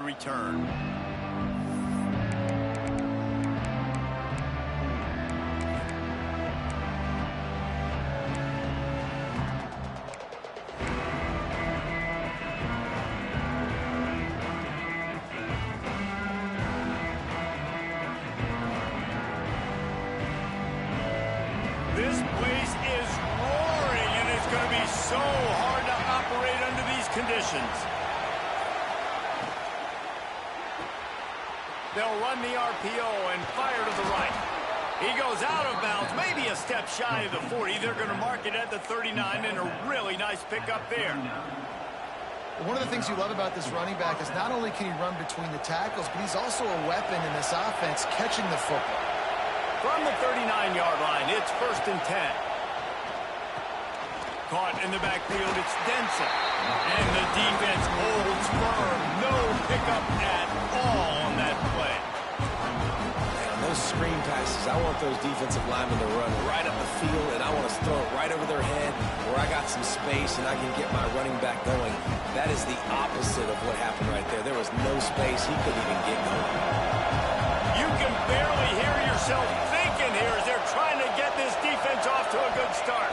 return. This place is roaring, and it's going to be so hard to operate under these conditions. They'll run the RPO and fire to the right. He goes out of bounds, maybe a step shy of the 40. They're going to mark it at the 39, and a really nice pickup there. One of the things you love about this running back is not only can he run between the tackles, but he's also a weapon in this offense catching the football. From the 39-yard line, it's 1st and 10. Caught in the backfield, it's Denson. And the defense holds firm. No pickup at all on that play. And on those screen passes, I want those defensive linemen to run right up the field, and I want to throw it right over their head where I got some space and I can get my running back going. That is the opposite of what happened right there. There was no space. He couldn't even get going. You can barely hear yourself thinking here as they're trying to get this defense off to a good start.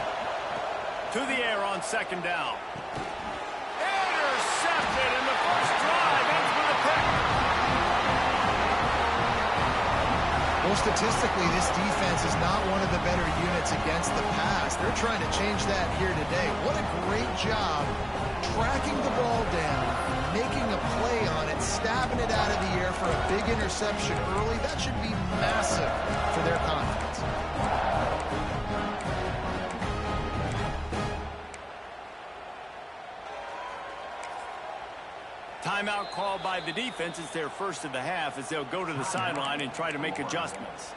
To the air on 2nd down. Intercepted, and the first drive ends with a pick. Well, statistically, this defense is not one of the better units against the pass. They're trying to change that here today. What a great job tracking the ball down, making a play on it, stabbing it out of the air for a big interception early. That should be massive for their confidence. Timeout called by the defense. It's their first of the half as they'll go to the sideline and try to make adjustments.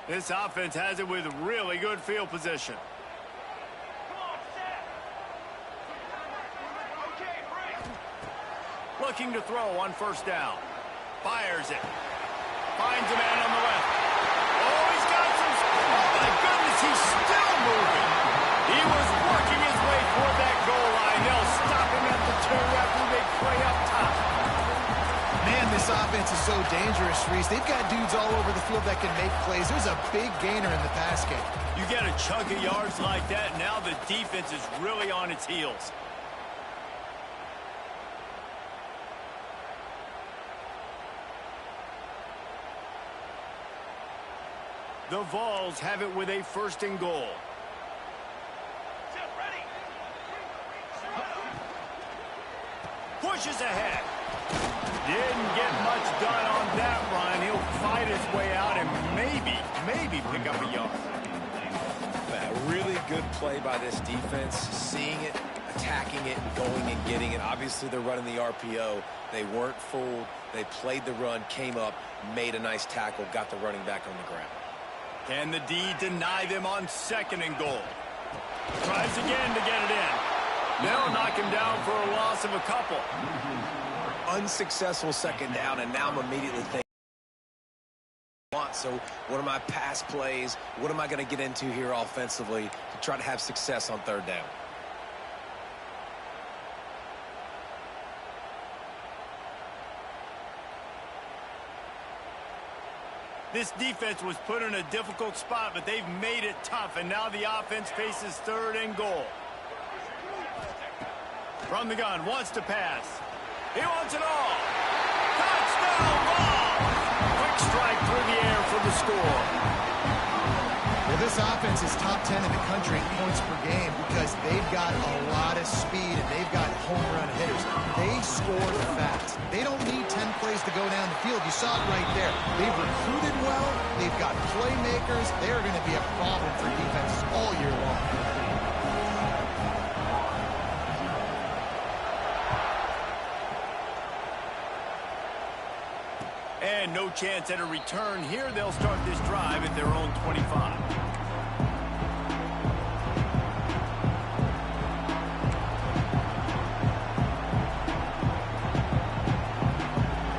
This offense has it with really good field position. Looking to throw on 1st down. Fires it. Finds a man on the left. Oh, he's got some... Oh, my goodness, he's still moving. He was working his way toward that goal line. They'll stop him at the 2 after the big play up top. Man, this offense is so dangerous, Reese. They've got dudes all over the field that can make plays. There's a big gainer in the pass game. You get a chunk of yards like that, now the defense is really on its heels. The Vols have it with a 1st and goal. Pushes ahead. Didn't get much done on that run. He'll fight his way out and maybe pick up a yard. A really good play by this defense, seeing it, attacking it, going and getting it. Obviously, they're running the RPO. They weren't fooled. They played the run, came up, made a nice tackle, got the running back on the ground. Can the D deny them on 2nd and goal? Tries again to get it in. They'll knock him down for a loss of a couple. Unsuccessful 2nd down, and now I'm immediately thinking, so what are my pass plays? What am I going to get into here offensively to try to have success on 3rd down? This defense was put in a difficult spot, but they've made it tough, and now the offense faces 3rd and goal. From the gun, wants to pass. He wants it all. Touchdown ball! Quick strike through the air for the score. Well, this offense is top 10 in the country in points per game because they've got a lot of speed and they've got home run hitters. They score fast. They don't need 10 plays to go down the field. You saw it right there. They've recruited well. They've got playmakers. They're going to be a problem for defenses all year long. And no chance at a return here. They'll start this drive at their own 25.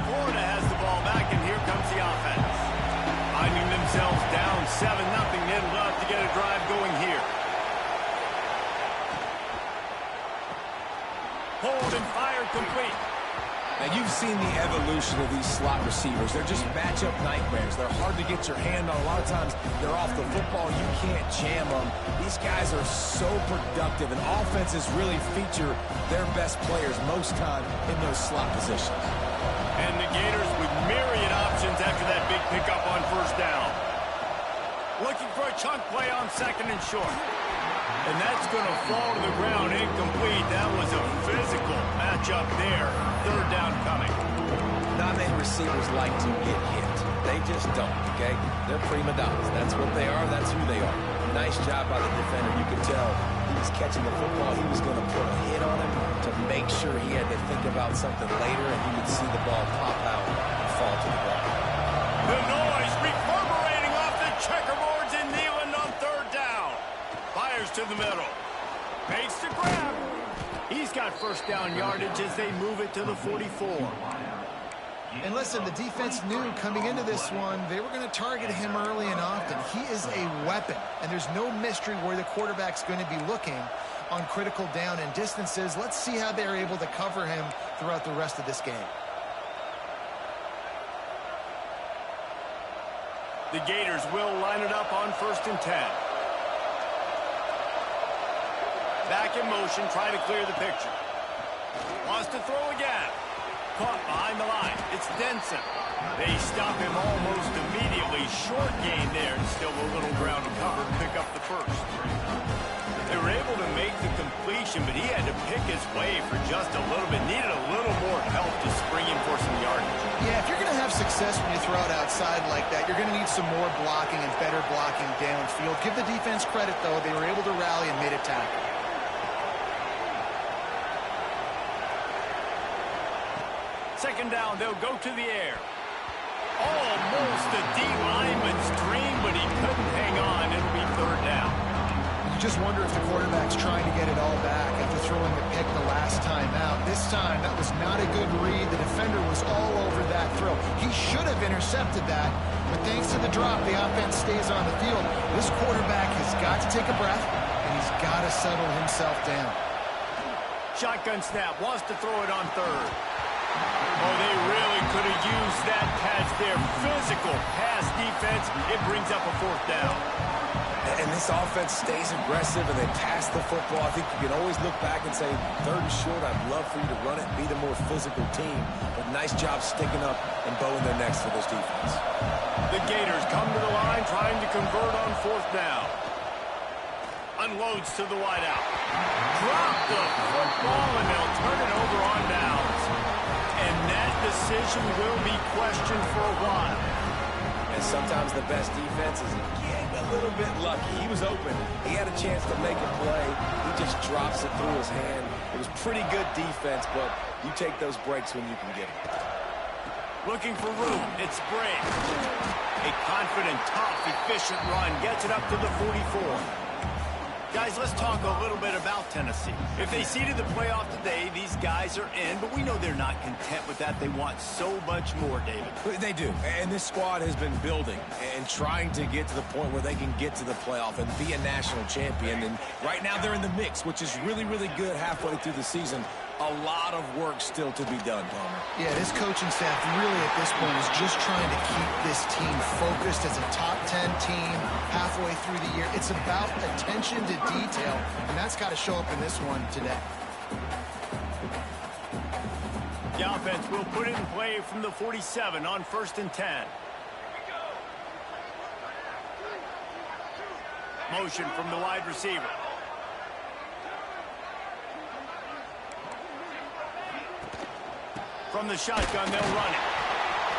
Florida has the ball back, and pulled and fired complete. Now, you've seen the evolution of these slot receivers. They're just matchup nightmares. They're hard to get your hand on. A lot of times, they're off the football. You can't jam them. These guys are so productive, and offenses really feature their best players most time in those slot positions. And the Gators with myriad options after that big pickup on first down. Looking for a chunk play on second and short. And that's going to fall to the ground incomplete. That was a physical matchup there. Third down coming. Non-name receivers like to get hit. They just don't, okay? They're prima donnas. That's what they are. That's who they are. Nice job by the defender. You could tell he was catching the football. He was going to put a hit on him to make sure he had to think about something later, and you could see the ball pop out and fall to the ground. The noise reverberating off the checkerboards in Neyland on third down. Fires to the middle. Makes the grab. He's got first down yardage as they move it to the 44. And listen, the defense knew coming into this one, they were going to target him early and often. He is a weapon, and there's no mystery where the quarterback's going to be looking on critical down and distances. Let's see how they're able to cover him throughout the rest of this game. The Gators will line it up on 1st and 10. Back in motion, trying to clear the picture. Wants to throw again. Caught behind the line. It's Denson. They stop him almost immediately. Short gain there, and still a little ground to cover to pick up the first. They were able to make the completion, but he had to pick his way for just a little bit. Needed a little more help to spring in for some yardage. Yeah, if you're going to have success when you throw it outside like that, you're going to need some more blocking and better blocking downfield. Give the defense credit, though. They were able to rally and made a tackle. Second down, they'll go to the air. Almost a D-lineman's dream, but he couldn't hang on. It'll be third down. You just wonder if the quarterback's trying to get it all back after throwing the pick the last time out. This time, that was not a good read. The defender was all over that throw. He should have intercepted that, but thanks to the drop, the offense stays on the field. This quarterback has got to take a breath, and he's got to settle himself down. Shotgun snap, wants to throw it on third. Oh, they really could have used that catch there. Physical pass defense. It brings up a fourth down. And this offense stays aggressive, and they pass the football. I think you can always look back and say, third and short, I'd love for you to run it and be the more physical team. But nice job sticking up and bowing their necks for this defense. The Gators come to the line trying to convert on fourth down. Unloads to the wideout. Drop the football, and they'll turn it over on downs. And that decision will be questioned for a while. And sometimes the best defense is getting a little bit lucky. He was open. He had a chance to make a play. He just drops it through his hand. It was pretty good defense, but you take those breaks when you can get them. Looking for room. It's Bray. A confident, tough, efficient run. Gets it up to the 44. Guys, let's talk a little bit about Tennessee. If they seeded the playoff today, these guys are in, but we know they're not content with that. They want so much more, David. They do, and this squad has been building and trying to get to the point where they can get to the playoff and be a national champion. And right now they're in the mix, which is really, really good halfway through the season. A lot of work still to be done, Palmer. Yeah, this coaching staff really at this point is just trying to keep this team focused as a top 10 team halfway through the year. It's about attention to detail, and that's got to show up in this one today. The offense will put it in play from the 47 on 1st and 10. Motion from the wide receiver. From the shotgun, they'll run it.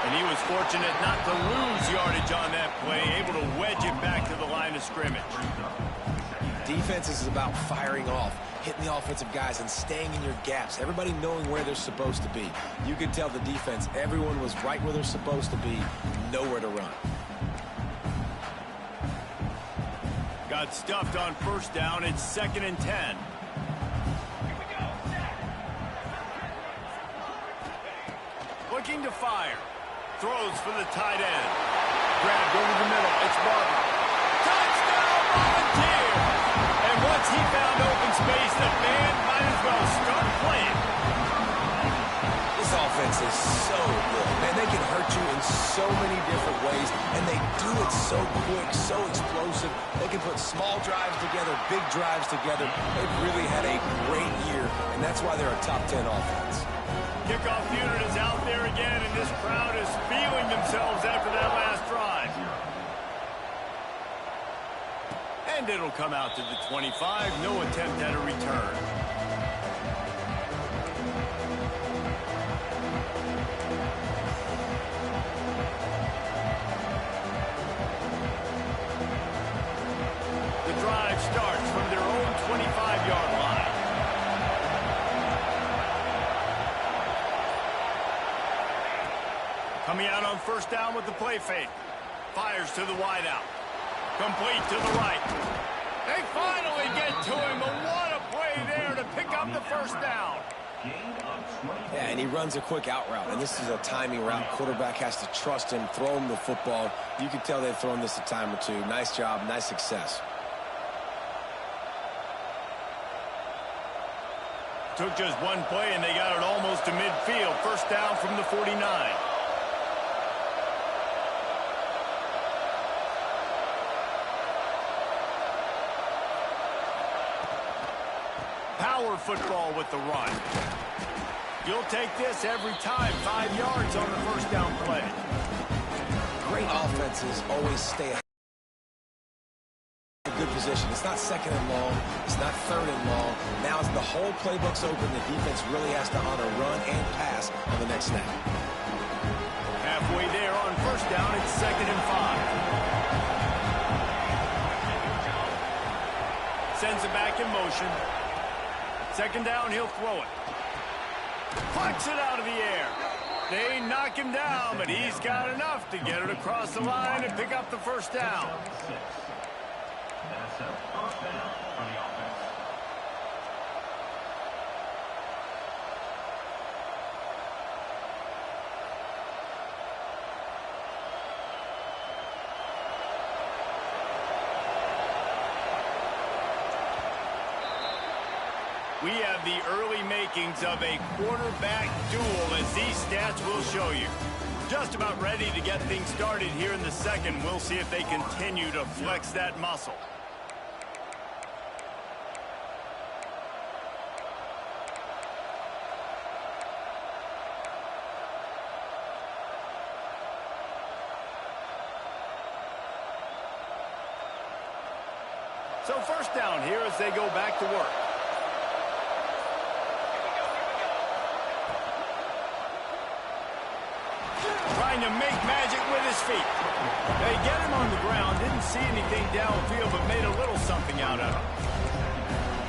And he was fortunate not to lose yardage on that play, able to wedge it back to the line of scrimmage. Defense is about firing off, hitting the offensive guys, and staying in your gaps. Everybody knowing where they're supposed to be. You could tell the defense, everyone was right where they're supposed to be, nowhere to run. Got stuffed on first down. It's 2nd and 10. Looking to fire. Throws for the tight end. Grabbed over the middle. It's Barber. Touchdown, Volunteer! And once he found open space, the band might as well start playing. offense is so good. Man, they can hurt you in so many different ways, and they do it so quick, so explosive. They can put small drives together, big drives together. They've really had a great year, and that's why they're a top 10 offense. Kickoff unit is out there again, and this crowd is feeling themselves after that last drive. And it'll come out to the 25. No attempt at a return. The drive starts from their own 25-yard line. Coming out on first down with the play fake. Fires to the wideout. Complete to the right. They finally get to him, but what a play there to pick up the first down. Yeah, and he runs a quick out route, and this is a timing route. Quarterback has to trust him, throw him the football. You can tell they've thrown this a time or two. Nice job, nice success. Took just one play, and they got it almost to midfield. First down from the 49. Power football with the run. You'll take this every time. 5 yards on the first down play. Great offenses always stay ahead. Good position. It's not second and long. It's not third and long. Now as the whole playbook's open, the defense really has to honor run and pass on the next snap. Halfway there on first down, it's 2nd and 5. Sends it back in motion. 2nd down, he'll throw it. Plucks it out of the air. They knock him down, but he's got enough to get it across the line and pick up the first down. That's a first down for the offense. We have the early makings of a quarterback duel, as these stats will show you. Just about ready to get things started here in the second. We'll see if they continue to flex that muscle. So first down here as they go back to work. Trying to make magic with his feet. They get him on the ground. Didn't see anything downfield, but made a little something out of him.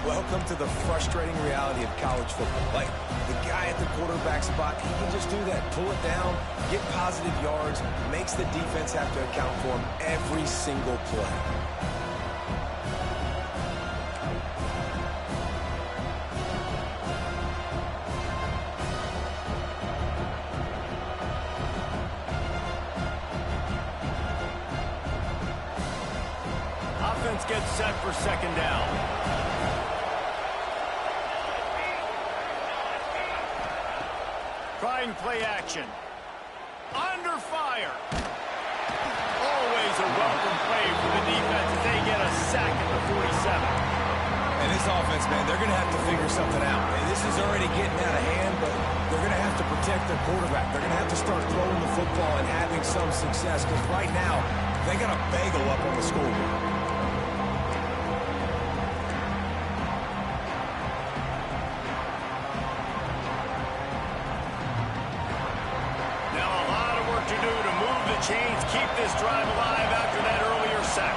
Welcome to the frustrating reality of college football. Like, the guy at the quarterback spot, he can just do that. Pull it down, get positive yards, makes the defense have to account for him every single play. Offense gets set for 2nd down. Trying play action. Under fire. Always a welcome play for the defense as they get a sack at the 47. And this offense, man, they're going to have to figure something out. And this is already getting out of hand, but they're going to have to protect their quarterback. They're going to have to start throwing the football and having some success, because right now, they got a bagel up on the scoreboard. Chains keep this drive alive after that earlier sack.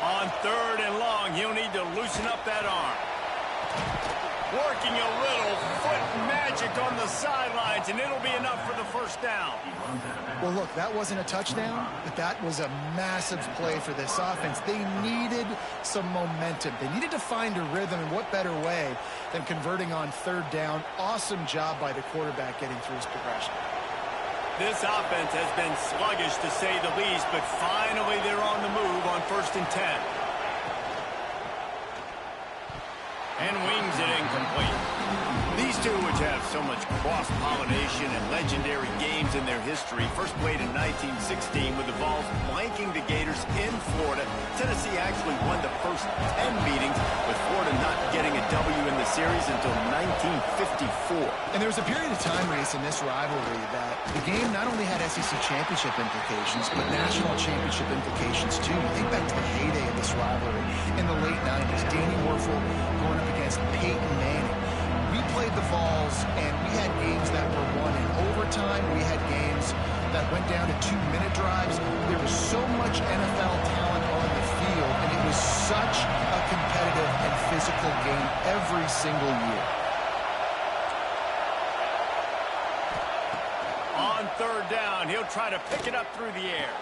On 3rd and long, he'll need to loosen up that arm. Working a little foot magic on the sidelines, and it'll be enough for the first down. Well, look, that wasn't a touchdown, but that was a massive play for this offense. They needed some momentum. They needed to find a rhythm, and what better way than converting on 3rd down. Awesome job by the quarterback getting through his progression. This offense has been sluggish, to say the least, but finally they're on the move on 1st and 10. And wings it incomplete. These two, which have so much cross-pollination and legendary games in their history, first played in 1916 with the Vols blanking the Gators in Florida. Tennessee actually won the first 10 meetings, with Florida not getting a W in the series until 1954. And there was a period of time, Reese, in this rivalry that the game not only had SEC championship implications, but national championship implications, too. You think back to the heyday of this rivalry in the late 90s. Danny Werfel going up against Peyton Manning. We played the Vols, and we had games that were won in overtime. We had games that went down to 2-minute drives. There was so much NFL talent on the field, and it was such a competitive and physical game every single year. On third down, he'll try to pick it up through the air.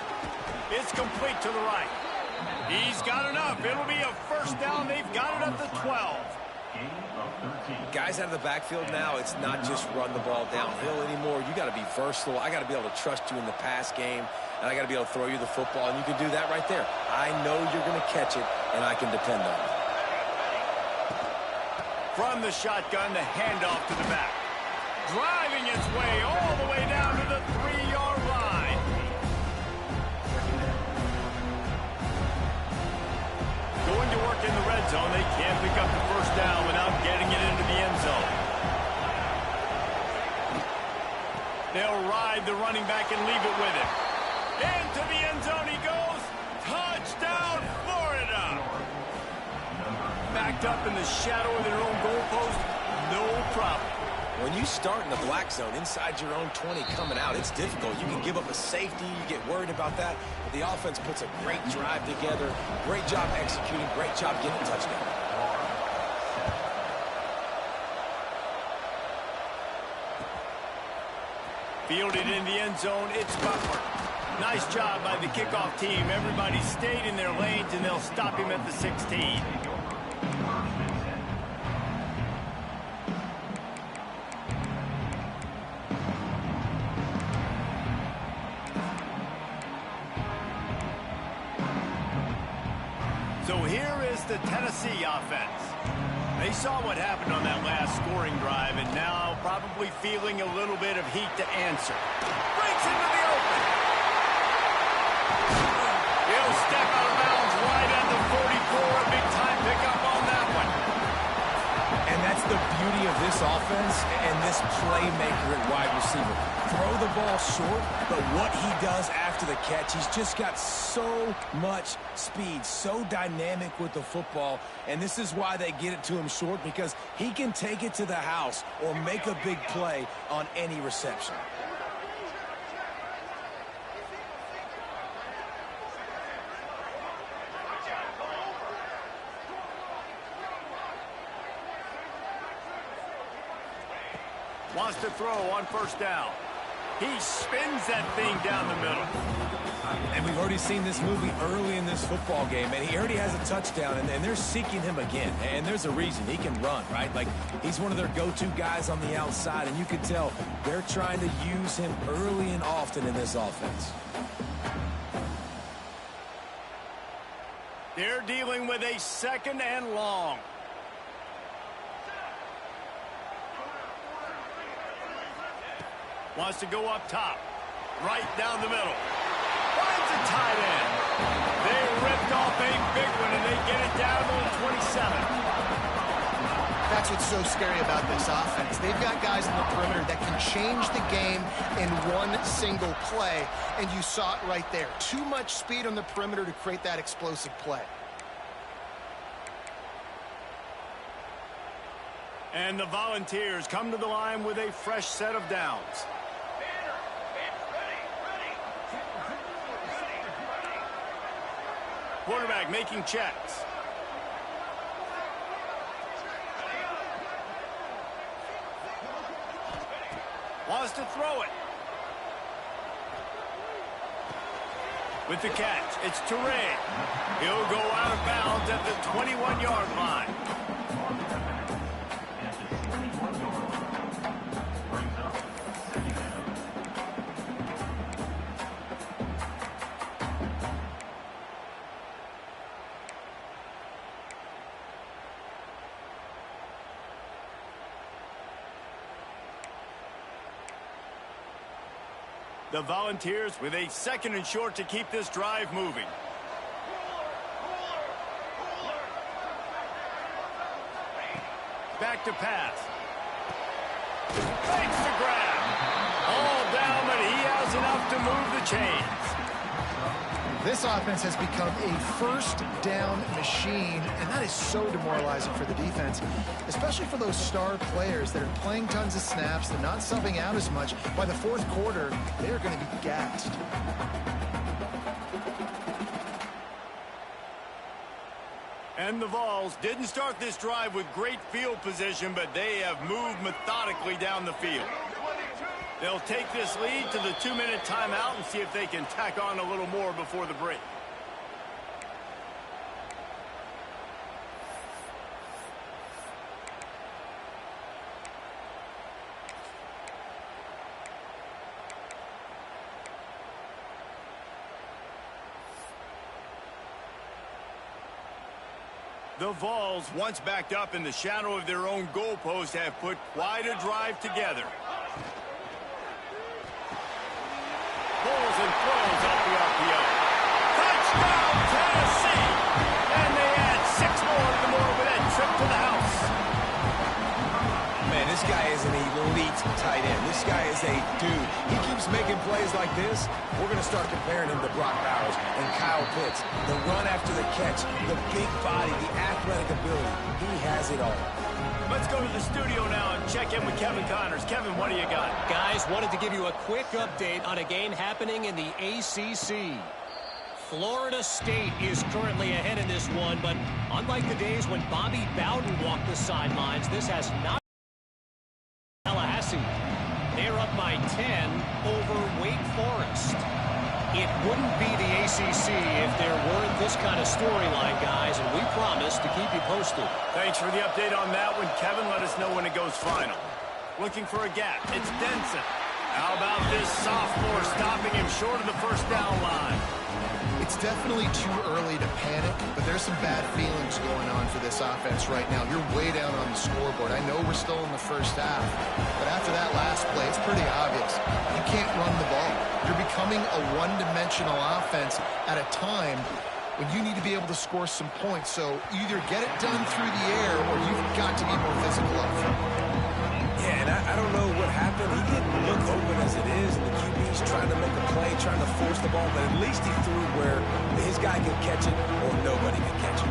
It's complete to the right. He's got enough. It'll be a first down. They've got it at the 12. Guys out of the backfield now, it's not just run the ball downhill anymore. You got to be versatile. I got to be able to trust you in the pass game, and I got to be able to throw you the football, and you can do that right there. I know you're going to catch it, and I can depend on it. From the shotgun, the handoff to the back. Driving its way all the way down to the 3-yard line. Going to work in the red zone. They can't pick up the first down without getting it into the end zone. They'll ride the running back and leave it with him. Into the end zone he goes. Touchdown, Florida. Backed up in the shadow of their own goalpost, no problem. When you start in the black zone inside your own 20 coming out, it's difficult. You can give up a safety. You get worried about that. But the offense puts a great drive together. Great job executing. Great job getting a touchdown. Fielded in the end zone, it's Butler. Nice job by the kickoff team. Everybody stayed in their lanes, and they'll stop him at the 16. So here is the Tennessee offense. They saw what happened on that last scoring drive, and now probably feeling a little bit of heat to answer. Breaks into the open. He'll step out of bounds right at the 44. A big-time pickup on that one. And that's the beauty of this offense and this playmaker at wide receiver. Throw the ball short, but what he does after the catch, he's just got so much speed, so dynamic with the football, and this is why they get it to him short, because he can take it to the house or make a big play on any reception. Wants to throw on first down. He spins that thing down the middle. And we've already seen this movie early in this football game, and he already has a touchdown, and they're seeking him again. And there's a reason. He can run, right? Like, he's one of their go-to guys on the outside, and you can tell they're trying to use him early and often in this offense. They're dealing with a second and long. Wants to go up top. Right down the middle. Finds a tight end. They ripped off a big one, and they get it down to the 27. That's what's so scary about this offense. They've got guys in the perimeter that can change the game in one single play, and you saw it right there. Too much speed on the perimeter to create that explosive play. And the Volunteers come to the line with a fresh set of downs. Quarterback making checks. Wants to throw it. With the catch, it's Touré. He'll go out of bounds at the 21-yard line. The Volunteers with a 2nd and short to keep this drive moving. Back to pass. Fakes the grab. All down, but he has enough to move the chains. This offense has become a first down machine, and that is so demoralizing for the defense, especially for those star players that are playing tons of snaps. They're not subbing out as much. By the 4th quarter, they're going to be gassed. And the Vols didn't start this drive with great field position, but they have moved methodically down the field. They'll take this lead to the 2-minute timeout and see if they can tack on a little more before the break. The Vols, once backed up in the shadow of their own goalpost, have put quite a drive together. Pulls and throws off the RPO. Touchdown, Tennessee! And they add 6 more to the Morbid trip to the house. Man, this guy is an elite tight end. This guy is a dude. He keeps making plays like this. We're going to start comparing him to Brock Bowers and Kyle Pitts. The run after the catch, the big body, the athletic ability. He has it all. Let's go to the studio now and check in with Kevin Connors. Kevin, what do you got? Guys, wanted to give you a quick update on a game happening in the ACC. Florida State is currently ahead in this one, but unlike the days when Bobby Bowden walked the sidelines, this has not Tallahassee. They're up by 10 over Wake Forest. It wouldn't be the ACC if there weren't this kind of storyline, guys, and we promise to keep you posted. Thanks for the update on that one, Kevin. Let us know when it goes final. Looking for a gap. It's Denson. How about this sophomore stopping him short of the 1st down line? It's definitely too early to panic, but there's some bad feelings going on for this offense right now. You're way down on the scoreboard. I know we're still in the 1st half, but after that last play, it's pretty obvious. You can't run the ball. You're becoming a one-dimensional offense at a time when you need to be able to score some points. So either get it done through the air or you've got to be more physical up front. Yeah, and I don't know what happened. He didn't look open as it is, and the QB's trying to make a play, trying to force the ball, but at least he threw where his guy could catch it or nobody could catch it.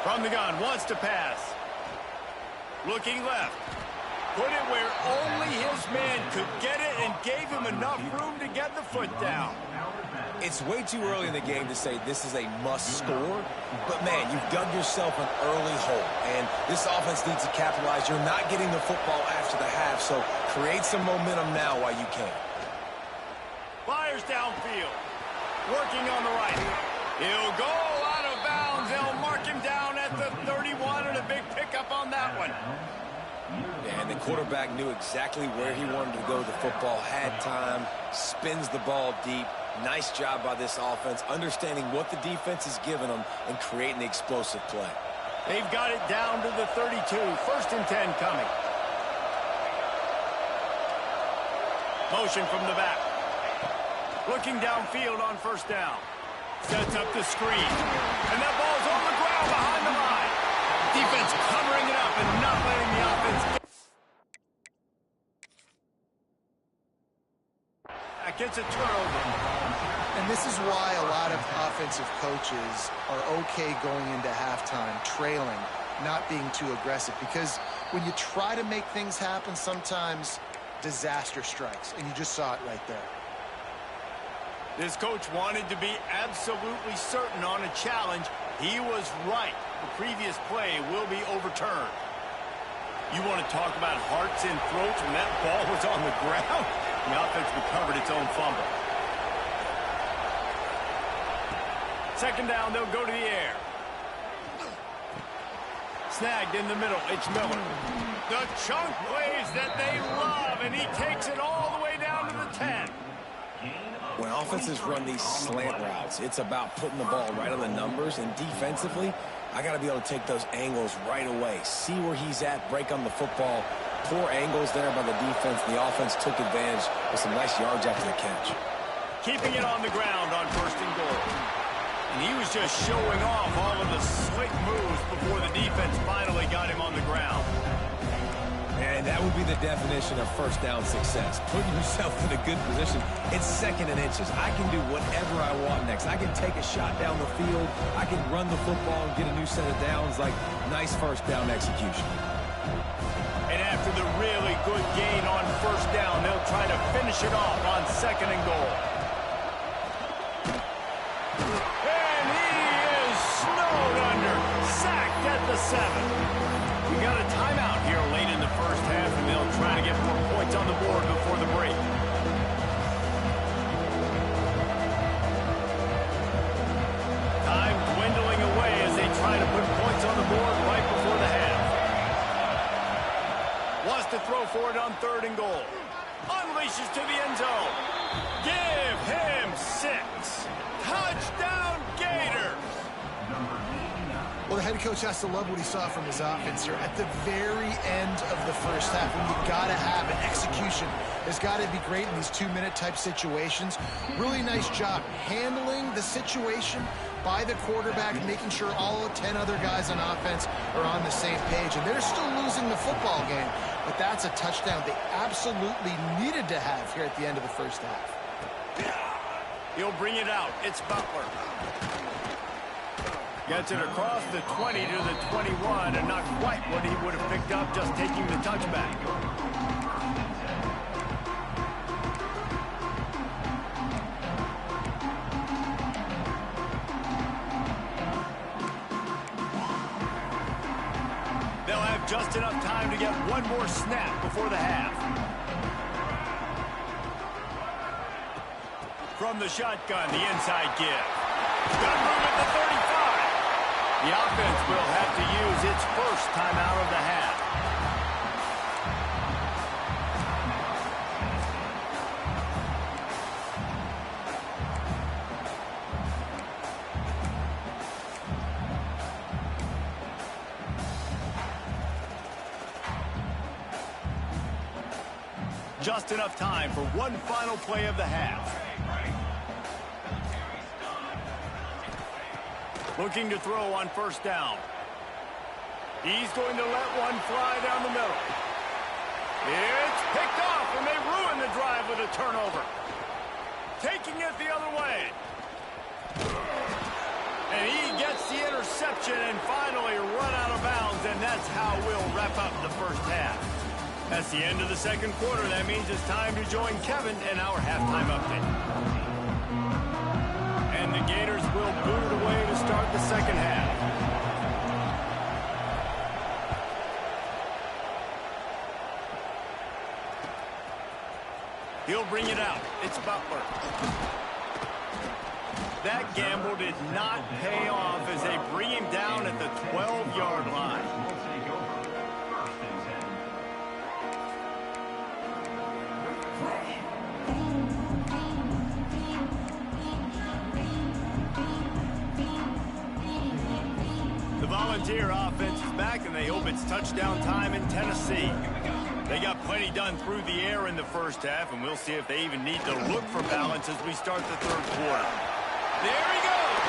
From the gun, wants to pass. Looking left. Put it where only his man could get it and gave him enough room to get the foot down. It's way too early in the game to say this is a must score, but man, you've dug yourself an early hole, and this offense needs to capitalize. You're not getting the football after the half, so create some momentum now while you can. Fires downfield. Working on the right. He'll go out of bounds. They'll mark him down at the 31, and a big pickup on that one. And the quarterback knew exactly where he wanted to go. The football had time, spins the ball deep. Nice job by this offense, understanding what the defense is giving them and creating the explosive play. They've got it down to the 32. 1st and 10 coming. Motion from the back. Looking downfield on 1st down. Sets up the screen. And that ball's on the ground behind the line. Defense covering it up and not letting the offense. That gets a turnover. And this is why a lot of offensive coaches are okay going into halftime, trailing, not being too aggressive. Because when you try to make things happen, sometimes disaster strikes. And you just saw it right there. This coach wanted to be absolutely certain on a challenge. He was right. The previous play will be overturned. You want to talk about hearts and throats when that ball was on the ground? The offense recovered its own fumble. 2nd down, they'll go to the air. Snagged in the middle. It's Miller. The chunk plays that they love, and he takes it all the way down to the 10. When offenses run these slant routes, it's about putting the ball right on the numbers, and defensively, I got to be able to take those angles right away, see where he's at, break on the football. Poor angles there by the defense. The offense took advantage with some nice yards after the catch. Keeping it on the ground on 1st and goal. And he was just showing off all of the slick moves before the defense finally got him on the ground. And that would be the definition of first down success. Putting yourself in a good position. It's 2nd and inches. I can do whatever I want next. I can take a shot down the field. I can run the football and get a new set of downs. Like, nice first down execution. And after the really good gain on 1st down, they'll try to finish it off on 2nd and goal. And he is snowed under. Sacked at the 7. We got a timeout here late in the 1st half, and they'll try to get more points on the board before the break. Time dwindling away as they try to put points on the board right before the half. Wants to throw for it on 3rd and goal. Unleashes to the end zone. Give him 6. Touchdown Gators. Well, the head coach has to love what he saw from his offense here at the very end of the 1st half. When you got to have an execution, it's got to be great in these 2-minute type situations. Really nice job handling the situation by the quarterback, making sure all 10 other guys on offense are on the same page. And they're still losing the football game, but that's a touchdown they absolutely needed to have here at the end of the 1st half. He'll bring it out. It's Butler. Gets it across the 20 to the 21, and not quite what he would have picked up just taking the touchback. They'll have just enough time to get one more snap before the half. From the shotgun, the inside give. Got room at the 35. The offense will have to use its first timeout of the half. Just enough time for one final play of the half. Looking to throw on 1st down. He's going to let one fly down the middle. It's picked off, and they ruin the drive with a turnover. Taking it the other way. And he gets the interception and finally run out of bounds, and that's how we'll wrap up the 1st half. That's the end of the 2nd quarter. That means it's time to join Kevin in our halftime update. And the Gators will boot it away to start the 2nd half. He'll bring it out. It's Butler. That gamble did not pay off as they bring him down at the 12-yard line. The Volunteer offense is back, and they hope it's touchdown time in Tennessee. They got plenty done through the air in the 1st half, and we'll see if they even need to look for balance as we start the 3rd quarter. There he goes!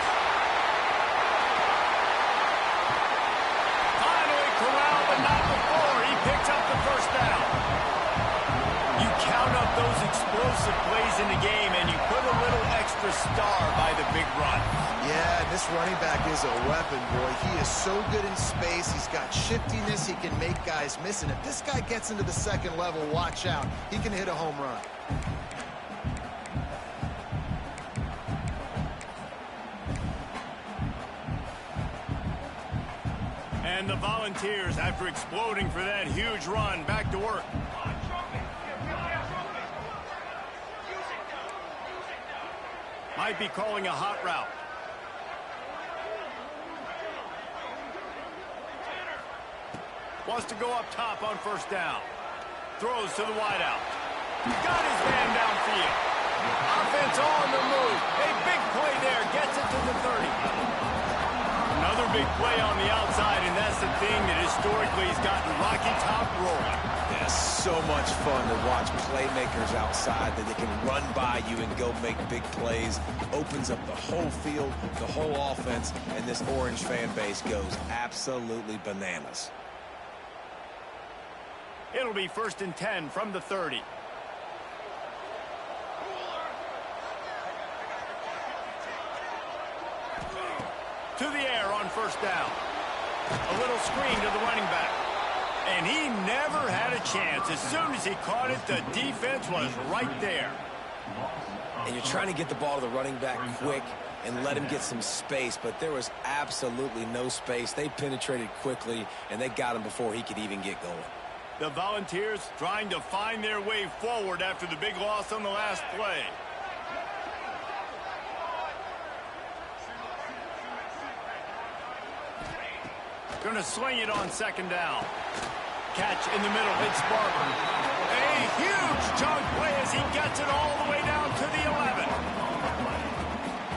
Finally corralled, but not before. He picks up the 1st down. You count up those explosive plays in the game, and you put a little extra star by the big run. Yeah, this running back is a weapon, boy. He is so good in space. He's got shiftiness. He can make guys miss. And if this guy gets into the 2nd level, watch out. He can hit a home run. And the Volunteers, after exploding for that huge run, back to work. Might be calling a hot route. Wants to go up top on first down. Throws to the wideout. Got his man downfield. Offense on the move. A big play there. Gets it to the 30. Another big play on the outside, and that's the thing that historically has gotten Rocky Top rolling. Yeah, so much fun to watch playmakers outside that they can run by you and go make big plays. Opens up the whole field, the whole offense, and this Orange fan base goes absolutely bananas. It'll be 1st and 10 from the 30. To the air on first down. A little screen to the running back. And he never had a chance. As soon as he caught it, the defense was right there. And you're trying to get the ball to the running back quick and let him get some space, but there was absolutely no space. They penetrated quickly, and they got him before he could even get going. The Volunteers trying to find their way forward after the big loss on the last play. Going to swing it on second down. Catch in the middle. It's Barber. A huge chunk play as he gets it all the way down to the 11.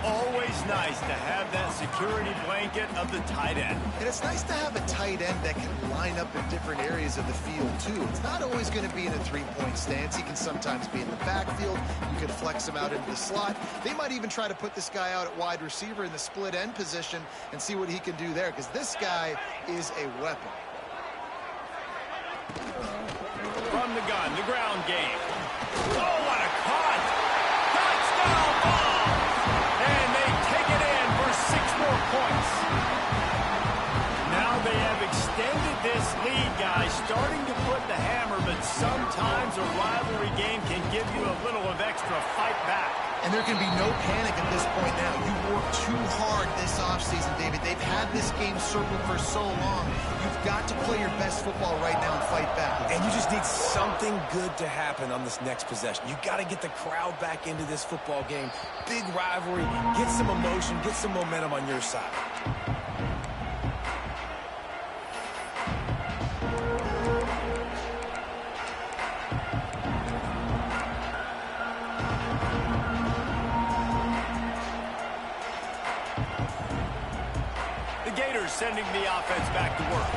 Always nice to have that security blanket of the tight end. And it's nice to have a tight end that can line up in different areas of the field, too. It's not always going to be in a three-point stance. He can sometimes be in the backfield. You can flex him out into the slot. They might even try to put this guy out at wide receiver in the split end position and see what he can do there, because this guy is a weapon. From the gun, the ground game. Oh, what a caught! Touchdown ball! And they take it in for 6 more points. Now they have extended this lead, guys, starting to put the hammer, but sometimes a rivalry game can give you a little of extra fight back. And there can be no panic at this point now. You worked too hard this offseason, David. They've had this game circled for so long. You've got to play your best football right now and fight back. And you just need something good to happen on this next possession. You got to get the crowd back into this football game. Big rivalry. Get some emotion. Get some momentum on your side. Sending the offense back to work.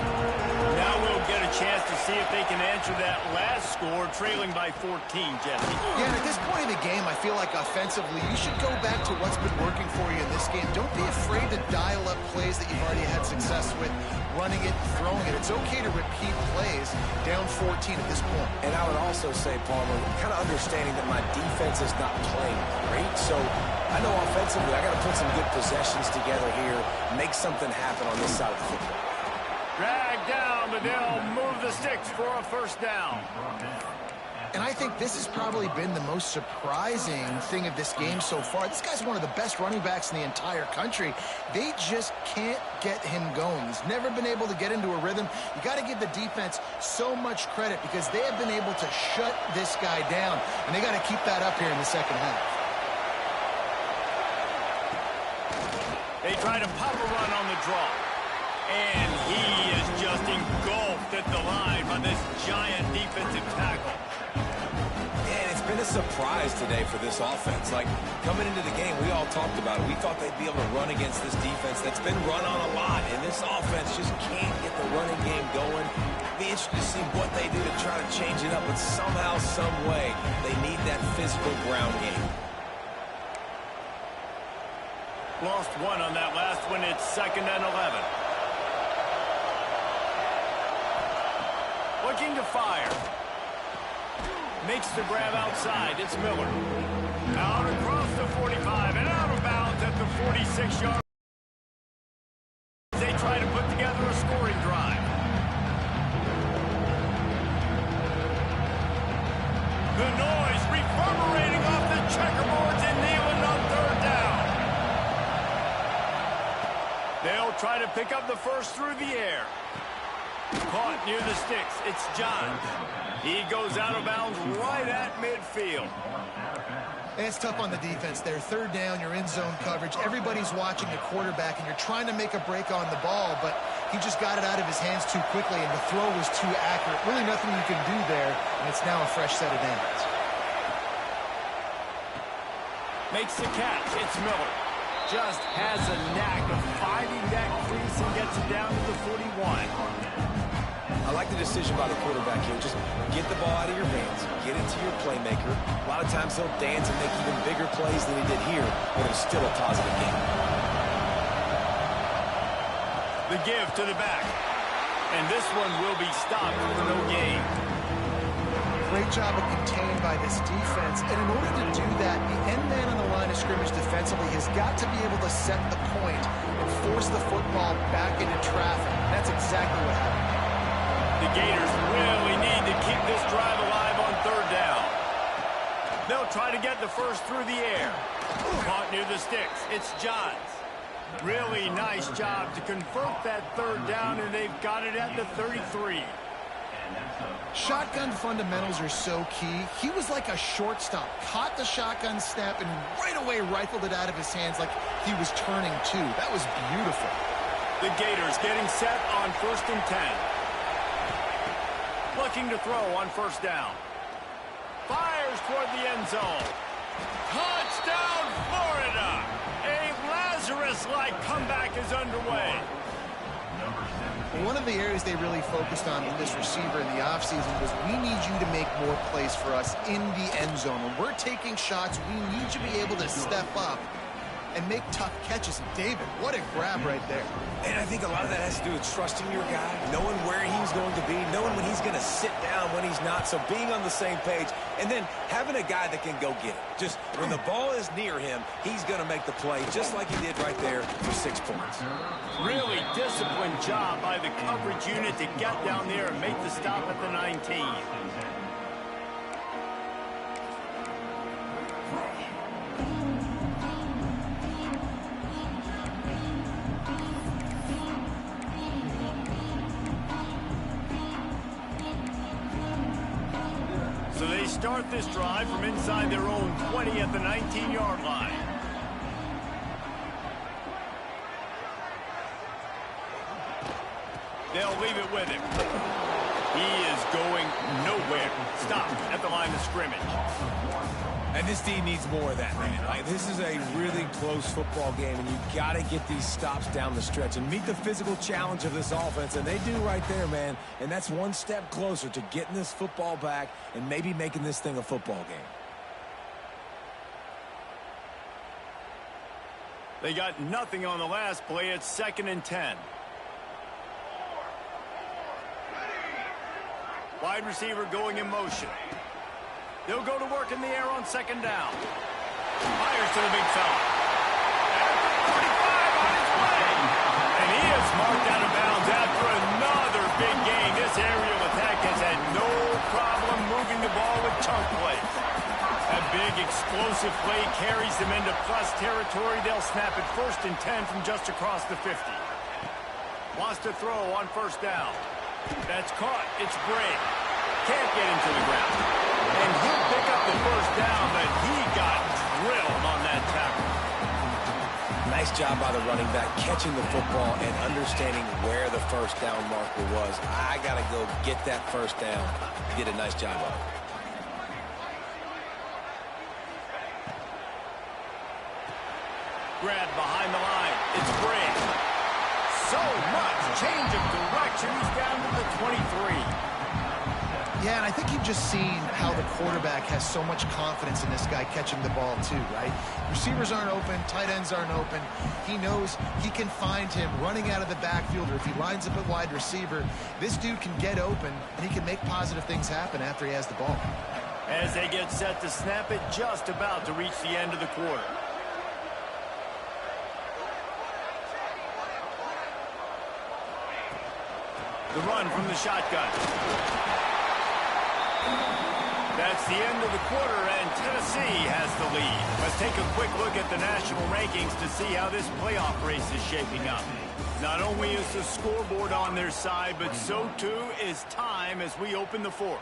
Now we'll get a chance to see if they can answer that last score, trailing by 14, Jesse. Yeah, at this point in the game, I feel like offensively, you should go back to what's been working for you in this game. Don't be afraid to dial up plays that you've already had success with, running it, throwing it. It's okay to repeat plays down 14 at this point. And I would also say, Palmer, kind of understanding that my defense is not playing great, so I know offensively I got to put some good possessions together here, make something happen on this side of the football. Drag down, but they'll move the sticks for a first down. And I think this has probably been the most surprising thing of this game so far. This guy's one of the best running backs in the entire country. They just can't get him going. He's never been able to get into a rhythm. You got to give the defense so much credit because they have been able to shut this guy down, and they got to keep that up here in the second half. They try to pop a run on the draw. And he is just engulfed at the line by this giant defensive tackle. And it's been a surprise today for this offense. Like, coming into the game, we all talked about it. We thought they'd be able to run against this defense that's been run on a lot. And this offense just can't get the running game going. Be interested to see what they do to try to change it up. But somehow, some way, they need that physical ground game. Lost one on that last one. It's 2nd and 11. Looking to fire. Makes the grab outside. It's Miller. Out across the 45 and out of bounds at the 46-yard. They try to put together a scoring drive. The noise reverberating off the checkerboards and kneeling on 3rd down. They'll try to pick up the first through the air. Caught near the sticks. It's John. He goes out of bounds right at midfield. And it's tough on the defense there. 3rd down, you're in zone coverage. Everybody's watching the quarterback, and you're trying to make a break on the ball, but He just got it out of his hands too quickly, and the throw was too accurate. Really nothing you can do there, and it's now a fresh set of downs. Makes the catch. It's Miller. Just has a knack of finding that crease and gets it down to the 41. I like the decision by the quarterback here. Just get the ball out of your hands, get it to your playmaker. A lot of times he'll dance and make even bigger plays than he did here, but it was still a positive game. The give to the back. And this one will be stopped for no gain. Great job of contained by this defense. And in order to do that, the end man on the line of scrimmage defensively has got to be able to set the point and force the football back into traffic. That's exactly what happened. The Gators really need to keep this drive alive on third down. They'll try to get the first through the air. Caught near the sticks. It's Johns. Really nice job to convert that third down, and they've got it at the 33. Shotgun fundamentals are so key. He was like a shortstop. Caught the shotgun snap and right away rifled it out of his hands like he was turning two. That was beautiful. The Gators getting set on 1st and 10. Looking to throw on first down. Fires toward the end zone. Touchdown, Florida! A Lazarus-like comeback is underway. One of the areas they really focused on with this receiver in the offseason was we need you to make more plays for us in the end zone. When we're taking shots, we need you to be able to step up and make tough catches. And David, what a grab right there. And I think a lot of that has to do with trusting your guy, knowing where he's going to be, knowing when he's going to sit down, when he's not. So being on the same page, and then having a guy that can go get it. Just when the ball is near him, he's going to make the play, just like he did right there for 6 points. Really disciplined job by the coverage unit to get down there and make the stop at the 19. So they start this drive from inside their own 20 at the 19-yard line. They'll leave it with him. He is going nowhere. Stop at the line of scrimmage. And this team needs more of that, man. Like, this is a really close football game, and you got to get these stops down the stretch and meet the physical challenge of this offense, and they do right there, man. And that's one step closer to getting this football back and maybe making this thing a football game. They got nothing on the last play. It's 2nd and 10. Wide receiver going in motion. They'll go to work in the air on 2nd down. Fires to the big fella. At the 45 on his way. And he is marked out of bounds after another big gain. This aerial attack has had no problem moving the ball with chunk plays. That big explosive play carries them into plus territory. They'll snap it 1st and 10 from just across the 50. Wants to throw on 1st down. That's caught. It's Bray. Can't get him to the ground. And he'll pick up the 1st down, but he got drilled on that tackle. Nice job by the running back, catching the football and understanding where the 1st down marker was. I got to go get that 1st down. He did a nice job of it. Grab behind the line. It's Bray. So much change of direction. He's down to the 23. Yeah, and I think you've just seen how the quarterback has so much confidence in this guy catching the ball too, right? Receivers aren't open, tight ends aren't open. He knows he can find him running out of the backfield, or if he lines up at wide receiver, this dude can get open, and he can make positive things happen after he has the ball. As they get set to snap it, just about to reach the end of the quarter. The run from the shotgun. That's the end of the quarter, and Tennessee has the lead. Let's take a quick look at the national rankings to see how this playoff race is shaping up. Not only is the scoreboard on their side, but so too is time as we open the 4th.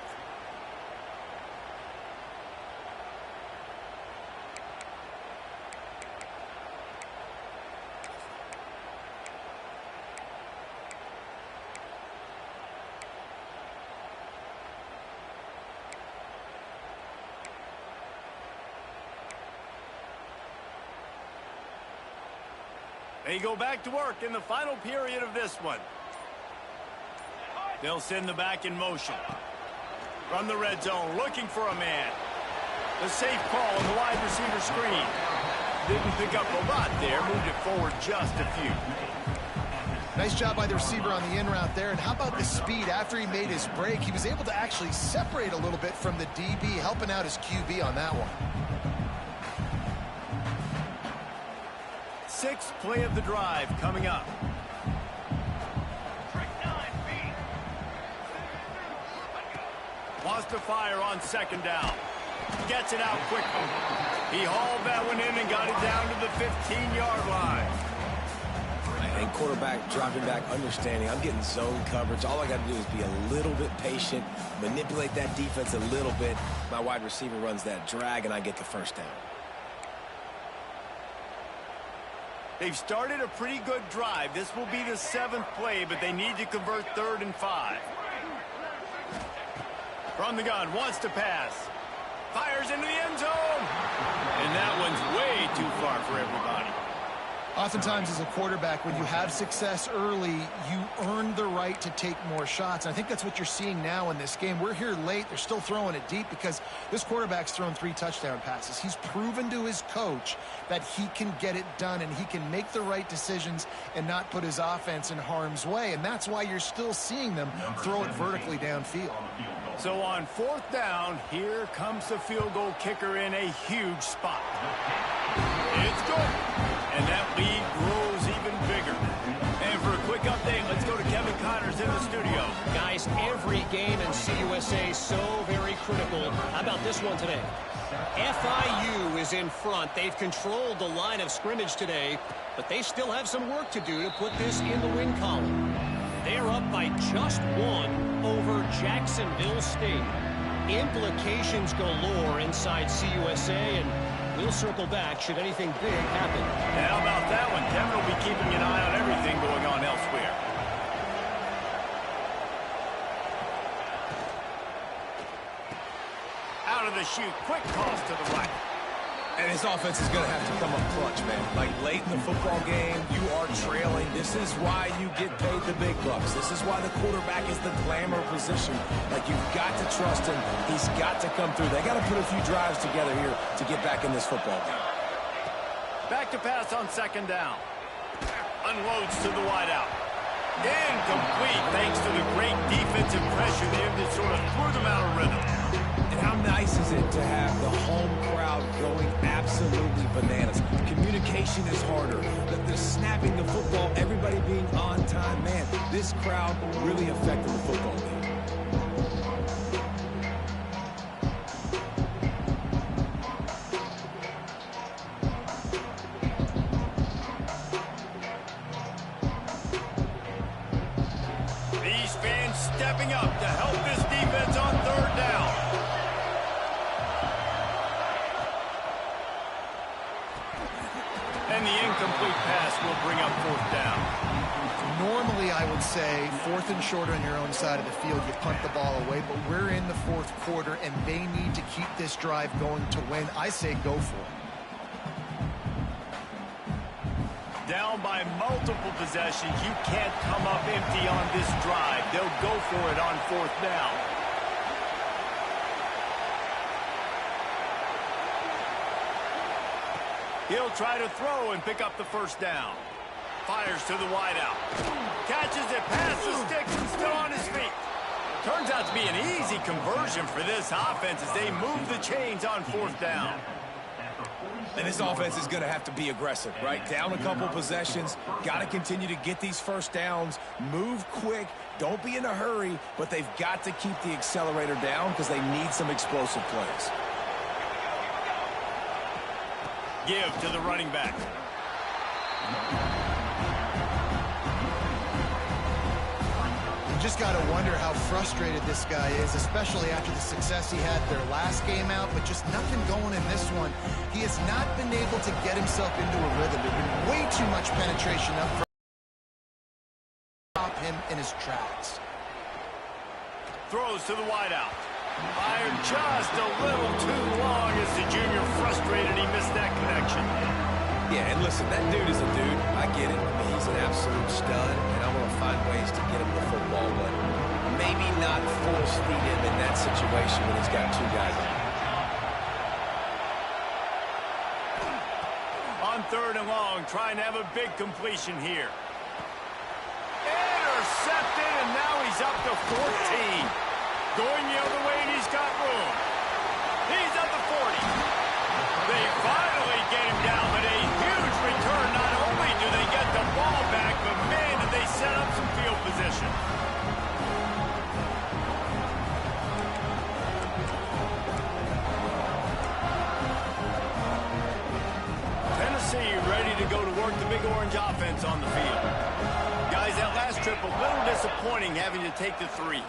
They go back to work in the final period of this one. They'll send the back in motion. From the red zone, looking for a man. The safe call on the wide receiver screen. Didn't pick up a lot there, moved it forward just a few. Nice job by the receiver on the in route there. And how about the speed after he made his break? He was able to actually separate a little bit from the DB, helping out his QB on that one. Sixth play of the drive coming up. Wants to fire on second down. Gets it out quickly. He hauled that one in and got it down to the 15-yard line. And quarterback dropping back, understanding I'm getting zone coverage. All I got to do is be a little bit patient, manipulate that defense a little bit. My wide receiver runs that drag, and I get the first down. They've started a pretty good drive. This will be the 7th play, but they need to convert 3rd and 5. From the gun, wants to pass. Fires into the end zone. And that one's way too far for everybody. Oftentimes as a quarterback, when you have success early, you earn the right to take more shots. And I think that's what you're seeing now in this game. We're here late. They're still throwing it deep because this quarterback's thrown 3 touchdown passes. He's proven to his coach that he can get it done and he can make the right decisions and not put his offense in harm's way. And that's why you're still seeing them throw it vertically downfield. So on 4th down, here comes the field goal kicker in a huge spot. It's good. And that lead grows even bigger. And for a quick update, let's go to Kevin Connors in the studio. Guys, every game in CUSA so very critical. How about this one today? FIU is in front. They've controlled the line of scrimmage today, but they still have some work to do to put this in the win column. They're up by just 1 over Jacksonville State. Implications galore inside CUSA, and we'll circle back should anything big happen. And how about that one? Kevin will be keeping an eye on everything going on elsewhere. Out of the chute, quick toss to the right. And his offense is going to have to come up clutch, man. Like late in the football game, you are trailing. This is why you get paid the big bucks. This is why the quarterback is the glamour position. Like, you've got to trust him. He's got to come through. They got to put a few drives together here to get back in this football game. Back to pass on 2nd down. Unloads to the wideout. Incomplete thanks to the great defensive pressure there that sort of threw them out of rhythm. And how nice is it to have the home crowd going absolutely bananas? Communication is harder. The snapping the football, everybody being on time. Man, this crowd really affected the football game. These fans stepping up to help this defense on 3rd down. And the incomplete pass will bring up 4th down. Normally, I would say 4th and short on your own side of the field, you punt the ball away, but we're in the 4th quarter, and they need to keep this drive going to win. I say go for it. Down by multiple possessions, you can't come up empty on this drive. They'll go for it on 4th down. He'll try to throw and pick up the 1st down. Fires to the wideout. Catches it past the sticks and still on his feet. Turns out to be an easy conversion for this offense as they move the chains on 4th down. And this offense is going to have to be aggressive, right? Down a couple possessions. Got to continue to get these 1st downs. Move quick. Don't be in a hurry, but they've got to keep the accelerator down because they need some explosive plays. Give to the running back. You just got to wonder how frustrated this guy is, especially after the success he had their last game out, but just nothing going in this one. He has not been able to get himself into a rhythm. There's been way too much penetration up front. Stop him in his tracks. Throws to the wideout. Fired just a little too long as the junior frustrated he missed that connection. Yeah, and listen, that dude is a dude. I get it. I mean, he's an absolute stud, and I want to find ways to get him the football, but maybe not force feed him in that situation when he's got two guys on. On 3rd and long, trying to have a big completion here. Intercepted, and now he's up to 14. Going the other way, and he's got room. He's at the 40. They finally get him down, but a huge return. Not only do they get the ball back, but man, did they set up some field position. Tennessee ready to go to work the Big Orange offense on the field. Guys, that last trip a little disappointing having to take the 3.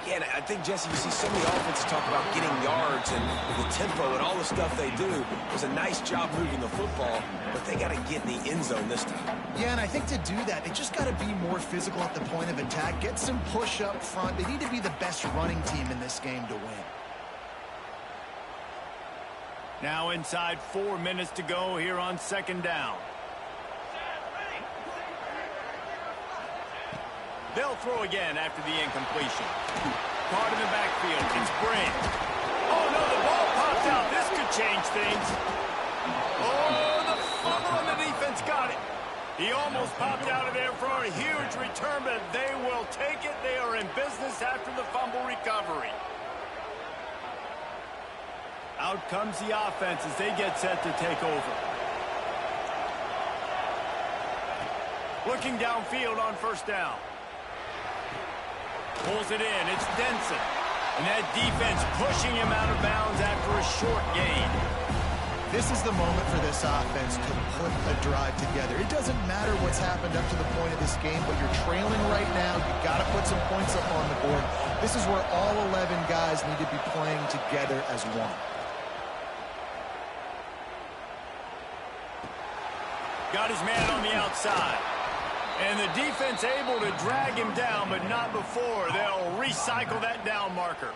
Yeah, and I think, Jesse, you see so many offenses talk about getting yards and the tempo and all the stuff they do. It was a nice job moving the football, but they got to get in the end zone this time. Yeah, and I think to do that, they just got to be more physical at the point of attack, get some push up front. They need to be the best running team in this game to win. Now inside 4 minutes to go here on 2nd down. They'll throw again after the incompletion. Caught in the backfield. It's Brand. Oh, no, the ball popped out. This could change things. Oh, the fumble, and the defense got it. He almost popped out of there for a huge return, but they will take it. They are in business after the fumble recovery. Out comes the offense as they get set to take over. Looking downfield on 1st down. Pulls it in. It's Denson. And that defense pushing him out of bounds after a short gain. This is the moment for this offense to put a drive together. It doesn't matter what's happened up to the point of this game, but you're trailing right now. You've got to put some points up on the board. This is where all 11 guys need to be playing together as one. Got his man on the outside. And the defense able to drag him down, but not before. They'll recycle that down marker.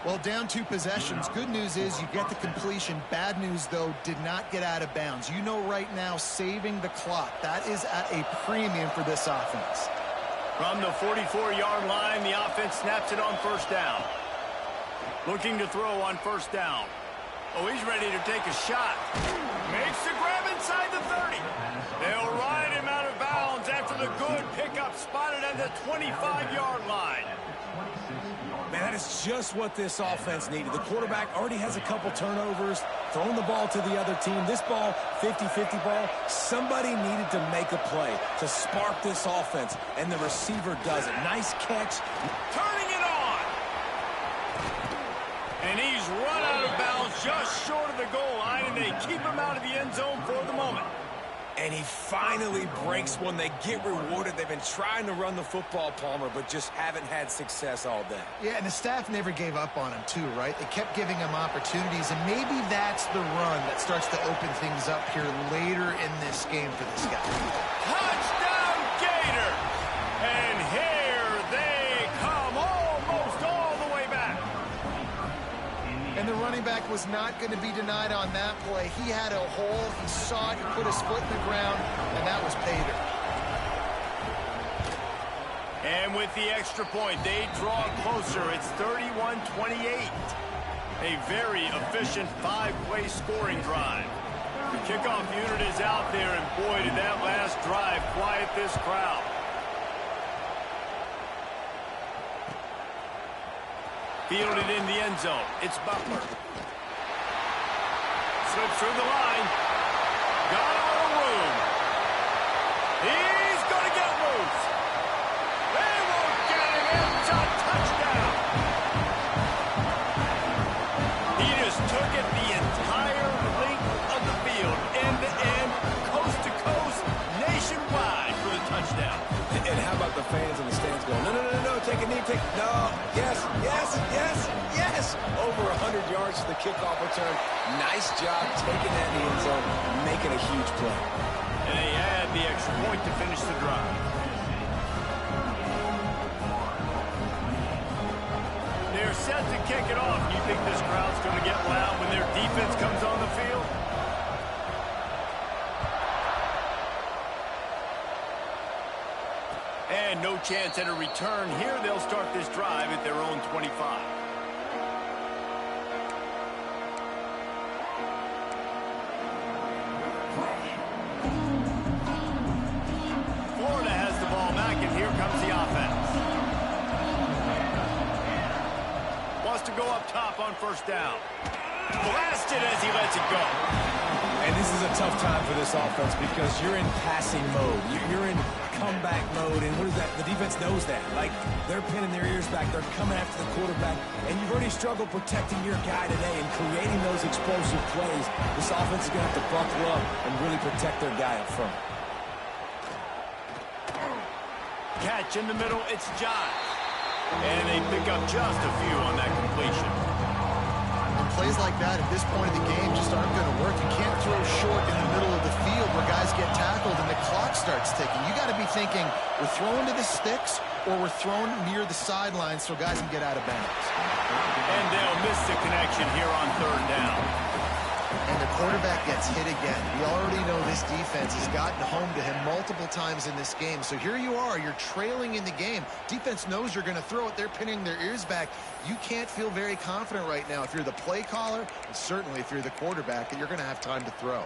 Well, down 2 possessions. Good news is you get the completion. Bad news, though, did not get out of bounds. You know right now, saving the clock. That is at a premium for this offense. From the 44-yard line, the offense snaps it on 1st down. Looking to throw on 1st down. Oh, he's ready to take a shot. Makes the grab inside the 30. They'll ride him out of bounds after the good pickup spotted at the 25-yard line. Man, that is just what this offense needed. The quarterback already has a couple turnovers, throwing the ball to the other team. This ball, 50-50 ball, somebody needed to make a play to spark this offense, and the receiver does it. Nice catch. Turning it on. And he's run out of bounds just short of the goal line, and they keep him out of the end zone for the moment. And he finally breaks one. They get rewarded. They've been trying to run the football, Palmer, but just haven't had success all day. Yeah, and the staff never gave up on him, too, right? They kept giving him opportunities, and maybe that's the run that starts to open things up here later in this game for this guy. Touchdown, Gator! And here they come, almost all the way back. And the running back was not going to be denied on that play. He had a hole, he saw it, he put his foot in the ground, and that was pay dirt. And with the extra point, they draw closer. It's 31-28. A very efficient 5-play scoring drive. The kickoff unit is out there, and boy, did that last drive quiet this crowd. Fielded in the end zone. It's Butler. Slips through the line. Got a little room. He's going to get loose. They won't get him. It's a touchdown. He just took it the entire length of the field, end to end, coast to coast, nationwide for the touchdown. And how about the fans in the stands going, no, no, no, no, take a knee, take, no, yes, yes, yes, yes. Over 100 yards to the kickoff return. Nice job taking that in the end zone, making a huge play. And they add the extra point to finish the drive. They're set to kick it off. You think this crowd's going to get loud when their defense comes on the field? And no chance at a return here. They'll start this drive at their own 25. Florida has the ball back, and here comes the offense. Wants to go up top on first down. Blasted as he lets it go. And this is a tough time for this offense because you're in passing mode. You're in comeback mode, and what is that? The defense knows that. Like, they're pinning their ears back. They're coming after the quarterback, and you've already struggled protecting your guy today and creating those explosive plays. This offense is going to have to buckle up and really protect their guy up front. Catch in the middle, it's Giles. And they pick up just a few on that completion. Plays like that at this point of the game just aren't going to work. You can't throw short in the middle of the field where guys get tackled and the clock starts ticking. You got to be thinking we're throwing to the sticks or we're throwing near the sidelines so guys can get out of bounds. And they'll miss the connection here on third down. And the quarterback gets hit again. We already know this defense has gotten home to him multiple times in this game. So here you are, you're trailing in the game. Defense knows you're going to throw it. They're pinning their ears back. You can't feel very confident right now if you're the play caller, and certainly if you're the quarterback, that you're going to have time to throw.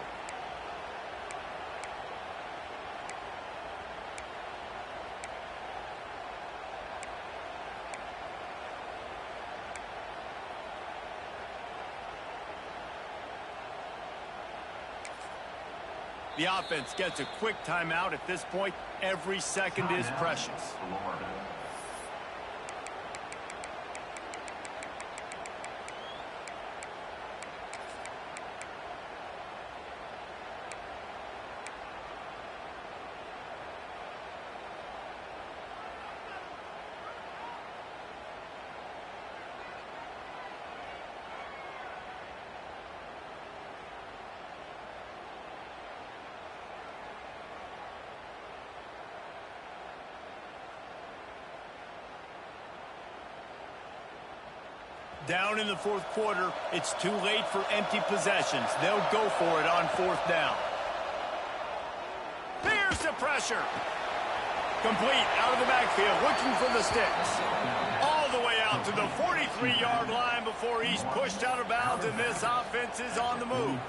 The offense gets a quick timeout. At this point, every second is precious. Down in the fourth quarter, it's too late for empty possessions. They'll go for it on fourth down. Here's the pressure. Complete out of the backfield, looking for the sticks. All the way out to the 43-yard line before he's pushed out of bounds, and this offense is on the move.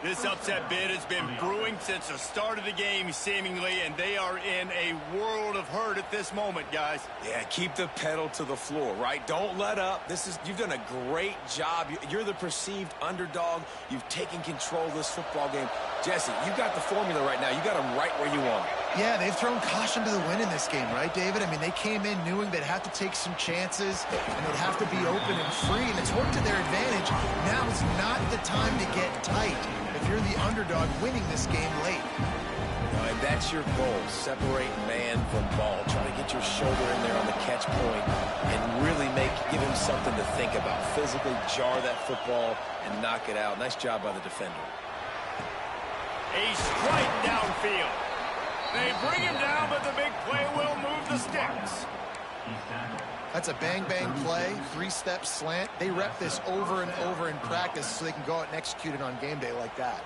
This upset bid has been brewing since the start of the game, seemingly, and they are in a world of hurt at this moment, guys. Yeah, keep the pedal to the floor, right? Don't let up. You've done a great job. You're the perceived underdog. You've taken control of this football game. Jesse, you got the formula right now. You got them right where you want them. Yeah, they've thrown caution to the wind in this game, right, David? I mean, they came in knowing they'd have to take some chances, and they'd have to be open and free, and it's worked to their advantage. Now is not the time to get tight if you're the underdog winning this game late. And that's your goal, separate man from ball. Try to get your shoulder in there on the catch point and really give him something to think about. Physically jar that football and knock it out. Nice job by the defender. A strike downfield. They bring him down, but the big play will move the sticks. That's a bang-bang play, three-step slant. They rep this over and over in practice so they can go out and execute it on game day like that.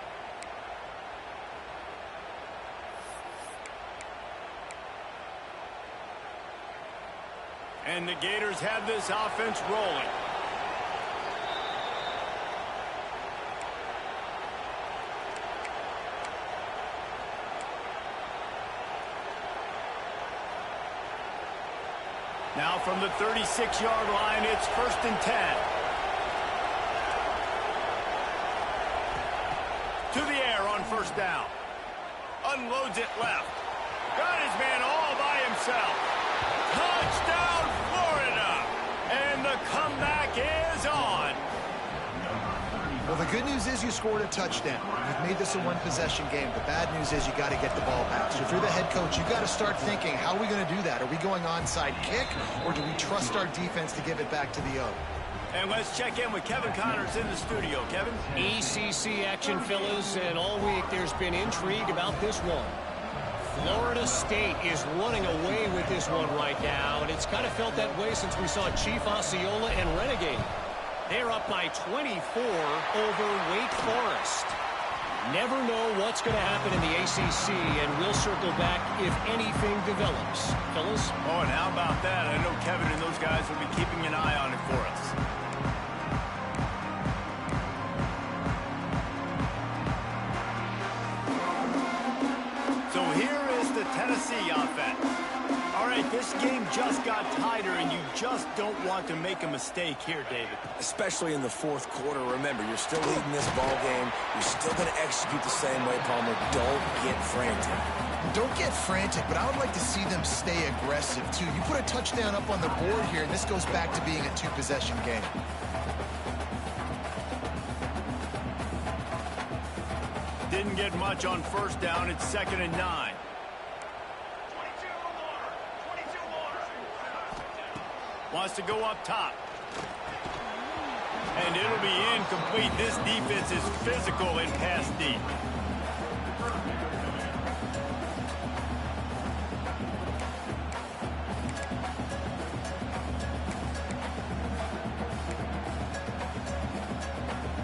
And the Gators have this offense rolling. Now from the 36-yard line, it's 1st and 10. To the air on first down. Unloads it left. Got his man all by himself. Touchdown, Florida! And the comeback is on. Well, the good news is you scored a touchdown. You've made this a one-possession game. The bad news is you got to get the ball back. So if you're the head coach, you've got to start thinking, how are we going to do that? Are we going onside kick, or do we trust our defense to give it back to the O? And let's check in with Kevin Connors in the studio. Kevin? ECC action, fellas, and all week there's been intrigue about this one. Florida State is running away with this one right now, and it's kind of felt that way since we saw Chief Osceola and Renegade. They're up by 24 over Wake Forest. Never know what's going to happen in the ACC, and we'll circle back if anything develops. Fellas? Oh, and how about that? I know Kevin and those guys will be keeping an eye on it for us. So here is the Tennessee offense. All right, this game just got tighter, and you just don't want to make a mistake here, David. Especially in the fourth quarter. Remember, you're still leading this ball game. You're still going to execute the same way, Palmer. Don't get frantic. Don't get frantic, but I would like to see them stay aggressive, too. You put a touchdown up on the board here, and this goes back to being a two-possession game. Didn't get much on first down. It's 2nd and 9. Wants to go up top. And it'll be incomplete. This defense is physical and pass deep.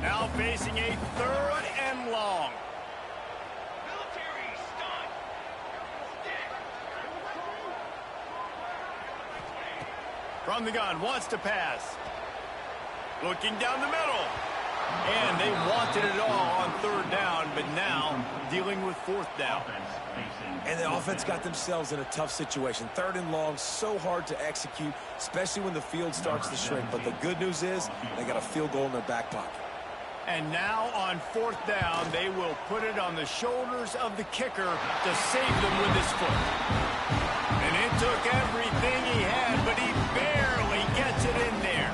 Now facing a 3rd and long. From the gun, wants to pass. Looking down the middle. And they wanted it all on 3rd down, but now dealing with 4th down. And the offense got themselves in a tough situation. 3rd and long, so hard to execute, especially when the field starts to shrink. But the good news is they got a field goal in their back pocket. And now on 4th down, they will put it on the shoulders of the kicker to save them with his foot. And it took everything he had, but he barely gets it in there.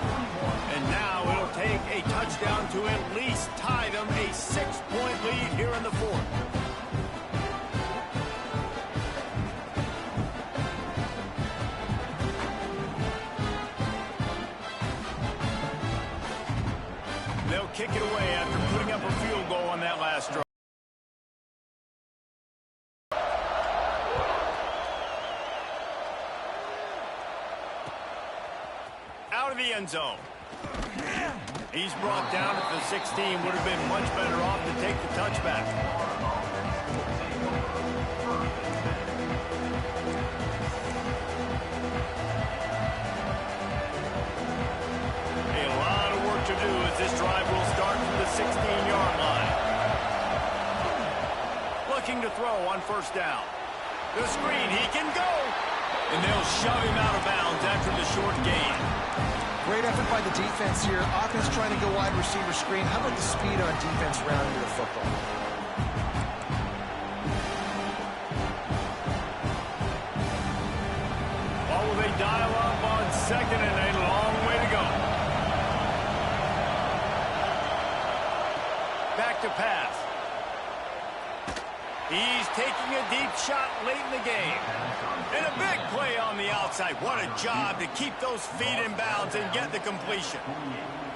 And now it'll take a touchdown to at least tie them a 6-point lead here in the 4th. They'll kick it away after putting up a field goal on that last drive. Out of the end zone. He's brought down at the 16. Would have been much better off to take the touchback. A lot of work to do as this drive will start from the 16-yard line. Looking to throw on 1st down. The screen, he can go. And they'll shove him out of bounds after the short gain. Great effort by the defense here. Offense trying to go wide receiver screen. How about the speed on defense rounding to the football? Or will they dial up on 2nd and a long way to go? Back to pass. He's taking a deep shot late in the game. And a big play on the outside. What a job to keep those feet in bounds and get the completion.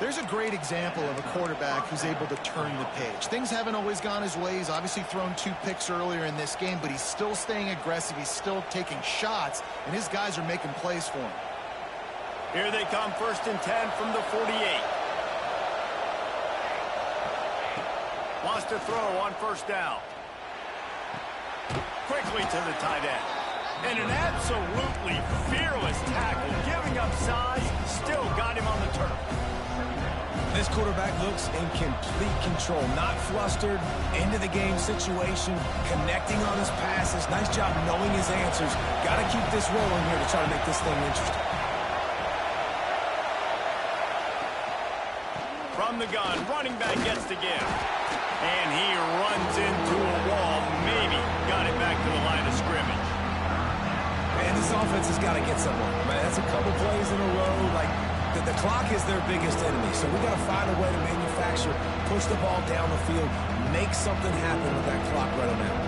There's a great example of a quarterback who's able to turn the page. Things haven't always gone his way. He's obviously thrown 2 picks earlier in this game, but he's still staying aggressive. He's still taking shots, and his guys are making plays for him. Here they come, 1st and 10 from the 48. Wants to throw on 1st down. Quickly to the tight end. And an absolutely fearless tackle, giving up size, still got him on the turf. This quarterback looks in complete control, not flustered, into the game situation, connecting on his passes. Nice job knowing his answers. Got to keep this rolling here to try to make this thing interesting. From the gun, running back gets to give. And he runs into a wall, maybe got it back to the line of scrimmage. Man, this offense has got to get somewhere. Man, that's a couple plays in a row. Like, the clock is their biggest enemy, so we got to find a way to manufacture, push the ball down the field, make something happen with that clock running out.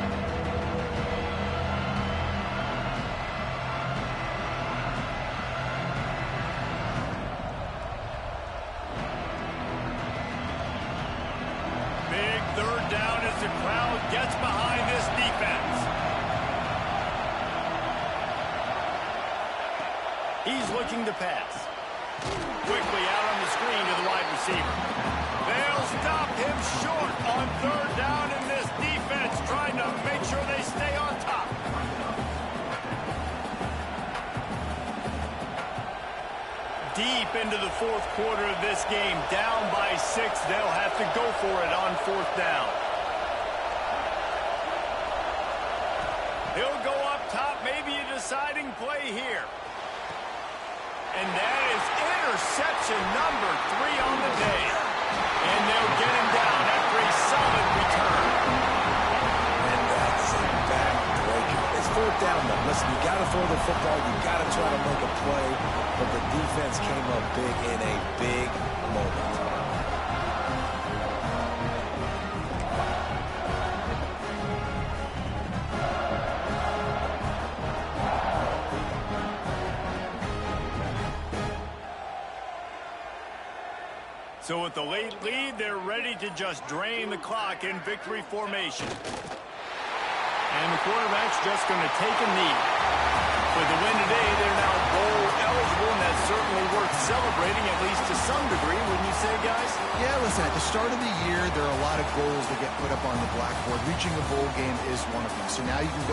Big 3rd down as the crowd gets behind this defense. He's looking to pass. Quickly out on the screen to the wide receiver. They'll stop him short on 3rd down, and this trying to make sure they stay on top. Deep into the fourth quarter of this game, down by 6. They'll have to go for it on fourth down. He'll go up top, maybe a deciding play here. And that is interception number 3 on the day. And they'll get him down after a solid return. And that's a backbreaker. It's fourth down, though. Listen, you got to throw the football. You got to try to make a play. But the defense came up big in a big moment. So with the late lead, they're ready to just drain the clock in victory formation. And the quarterback's just going to take a knee. With the win today, they're now bowl eligible, and that's certainly worth celebrating, at least to some degree, wouldn't you say, guys? Yeah, listen, at the start of the year, there are a lot of goals that get put up on the blackboard. Reaching a bowl game is one of them. So now you can go